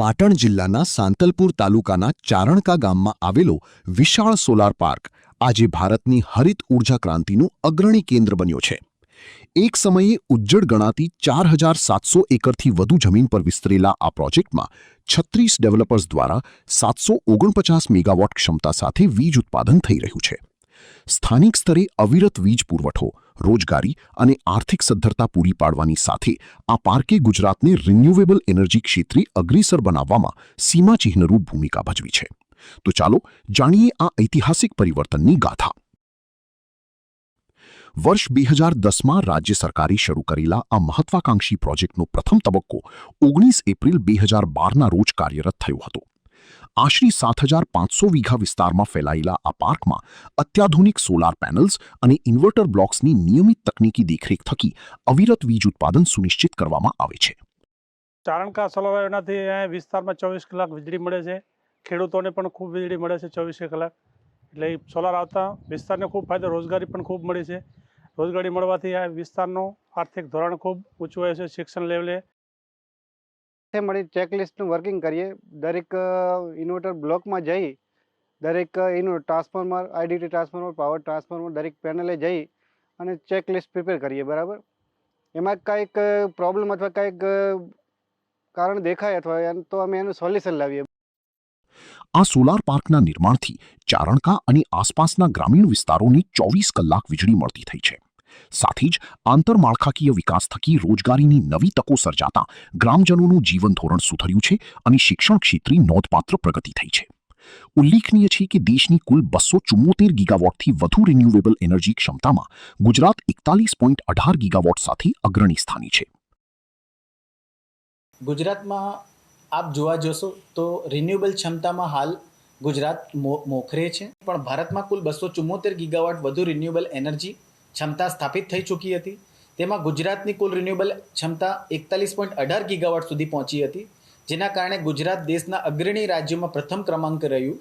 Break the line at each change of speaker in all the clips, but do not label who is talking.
પાટણ જિલ્લાના સાંતલપુર તાલુકાના ચારણકા ગામમાં આવેલો વિશાળ સોલાર પાર્ક આજે ભારતની હરિત ઉર્જા ક્રાંતિનું અગ્રણી કેન્દ્ર બન્યો છે. એક સમયે ઉજ્જડ ગણાતી 4700 એકરથી વધુ જમીન પર વિસ્તરેલા આ પ્રોજેક્ટમાં 36 ડેવલપર્સ દ્વારા 749 મેગાવોટ ક્ષમતા સાથે વીજ ઉત્પાદન થઈ રહ્યું છે. સ્થાનિક સ્તરે અવિરત વીજ પુરવઠો, રોજગારી અને આર્થિક સદ્ધરતા પૂરી પાડવાની સાથે આ પાર્કે ગુજરાતને રિન્યુએબલ એનર્જી ક્ષેત્રે અગ્રેસર બનાવવામાં સીમાચિહ્નરૂપ ભૂમિકા ભજવી છે. તો ચાલો જાણીએ આ ઐતિહાસિક પરિવર્તનની ગાથા. વર્ષ 2010માં રાજ્ય સરકારે શરૂ કરેલા આ મહત્વાકાંક્ષી પ્રોજેક્ટનો પ્રથમ તબક્કો 19 એપ્રિલ 2012ના રોજ કાર્યરત થયો હતો. આશરે 7500 વીઘા વિસ્તારમાં ફેલાયેલા આ પાર્કમાં અત્યાધુનિક સોલાર પેનલ્સ અને ઇન્વર્ટર બ્લોક્સની નિયમિત તકનીકી દેખરેખ થકી અવિરત વીજ ઉત્પાદન સુનિશ્ચિત કરવામાં આવે છે.
ચારણકા સોલાર એનાથી વિસ્તારમાં 24 કલાક વીજળી મળે છે. ખેડૂતોને પણ ખૂબ વીજળી મળે છે 24 કલાક. એટલે સોલાર આવતા વિસ્તારને ખૂબ ફાયદો, રોજગારી પણ ખૂબ મળી છે. રોજગારી મળવાથી આ વિસ્તારનું આર્થિક ધોરણ ખૂબ ઊંચું હોય છે. શિક્ષણ લેવલે
મળી ચેકલિસ્ટનું વર્કિંગ કરીએ. દરેક ઇન્વર્ટર બ્લોકમાં જઈ દરેક ટ્રાન્સફોર્મર, આઈડીટી ટ્રાન્સફોર્મર, પાવર ટ્રાન્સફોર્મર દરેક પેનલે જઈ અને ચેકલિસ્ટ પ્રિપેર કરીએ. બરાબર, એમાં કંઈક પ્રોબ્લેમ અથવા કંઈક કારણ દેખાય અથવા તો અમે એનું સોલ્યુશન લાવીએ.
આ સોલાર પાર્કના નિર્માણથી ચારણકા અને આસપાસના ગ્રામીણ વિસ્તારોને 24 કલાક વીજળી મળતી થઈ છે. સાથે જ આંતરમાળખાકીય વિકાસ થકી રોજગારીની નવી તકો સર્જાતા ગ્રામજનોનું જીવન ધોરણ સુધર્યું છે અને શિક્ષણ ક્ષેત્રે નોંધપાત્ર પ્રગતિ થઈ છે. ઉલ્લેખનીય છે કે દેશની કુલ 274 ગીગાવોટથી વધુ રિન્યુએબલ એનર્જી ક્ષમતામાં ગુજરાત 41.18 ગીગાવોટ સાથે અગ્રણી સ્થાને છે.
ગુજરાતમાં આપ જોવા જશો તો રિન્યુએબલ ક્ષમતામાં હાલ ગુજરાત મોખરે છે, પણ ભારતમાં કુલ 274 ગીગાવોટ વધુ રિન્યુએબલ એનર્જી ક્ષમતા સ્થાપિત થઈ ચૂકી હતી. તેમાં ગુજરાતની કુલ રિન્યુએબલ ક્ષમતા 41.18 ગીગાવોટ સુધી પહોંચી હતી, જેના કારણે ગુજરાત દેશના અગ્રણી રાજ્યોમાં પ્રથમ ક્રમાંક રહ્યું.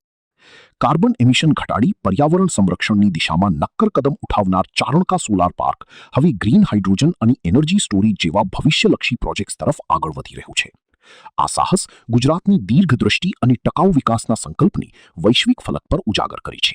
કાર્બન એમિશન ઘટાડી પર્યાવરણ સંરક્ષણની દિશામાં નક્કર કદમ ઉઠાવનાર ચારણકા સોલાર પાર્ક હવે ગ્રીન હાઇડ્રોજન અને એનર્જી સ્ટોરેજ જેવા ભવિષ્યલક્ષી પ્રોજેક્ટ્સ તરફ આગળ વધી રહ્યું છે. આ સાહસ ગુજરાતની દીર્ઘદ્રષ્ટિ અને ટકાઉ વિકાસના સંકલ્પને વૈશ્વિક ફલક પર ઉજાગર કરે છે.